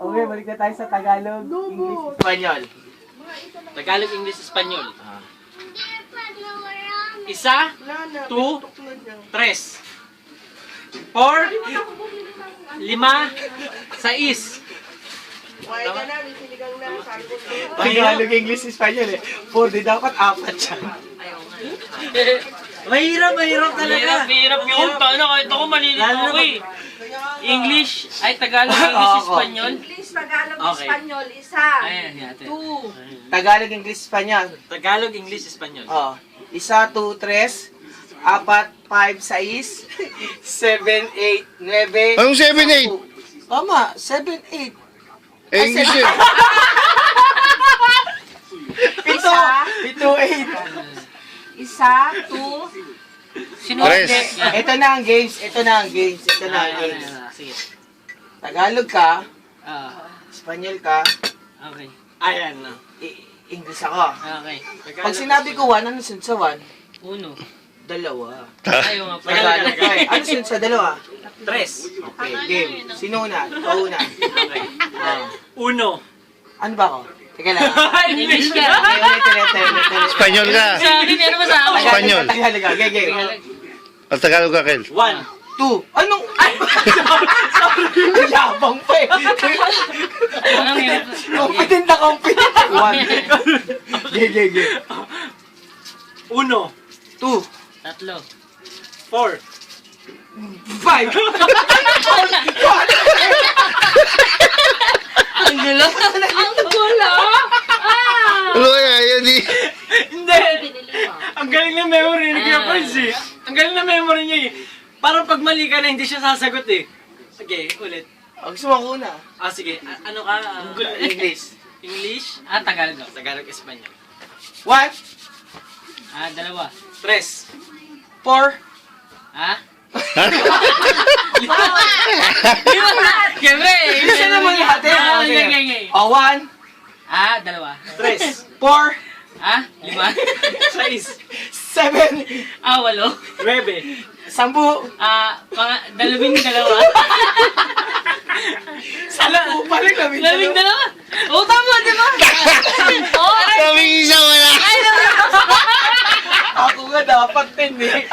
Okay, balik na tayo sa Tagalog, English, Espanyol. Tagalog, English, Espanyol. Isa, two, tres. 4, 5, 6. Tagalog, English, Espanyol eh. 4, di dapat 4 siya. Mahirap talaga. Mahirap yun. Paano kahit ako malilito ako eh. English, ay Tagalog, English, Espanyol. English, Tagalog, Okay. Espanyol, isa. Ayan, yate. 2. Tagalog, English, Espanyol. Tagalog, English, Espanyol. Oh. 1, 2, 3, 4, 5, 6, 7, 8, 9. Anong 7, 8? Tama, 7, 8. English yun. 7, 8. Isa, 2. Sino? Tres. Ito na ang games. Ito na ang games. Sige. Tagalog ka, Ah, Espanyol ka, okay. Ayan na. English ako. Okay. Pag sinabi ko 1, ano sunod sa 1? 1. 2. Ayaw nga pala. Tagalog ka eh. Ano sunod sa 2? Tres. Okay, game. Sino una? Ikaw una. Okay. Ah. 1. Ano ba ako? Teka lang. English ka. Ulit. Espanyol ka. Sa akin, meron ba sa akin? Espanyol. Tagalog ka. Game. Ang Tagalog ka, Kel. 1. 2. Anong? Ay! Sorry. Yabang pa eh. Anong yun? Competent na competent. 1. Game. 1. 2. Tatlo. 5. 4. Ang gulo. Ang gulo. Ano kaya yan eh? Hindi. Ang galing na memory ni Kuya Prince eh. Ang galing na memory niya eh. Parang pag mali ka na, hindi siya sasagot eh. Sige, ulit. Gusto mo ako una. Sige. Ano ka? English. English? Tagalog. Tagalog, Espanyol. 1. 2. 3. 4. Siyempre, Isa naman lahat eh. Okay. 1. 2. 3. 4. 5. 6. 7. 8. 10. 9. 12. Balik kami. 12. Oo, tama, di ba? Sabi isa wala. Ako nga dapat 10 eh.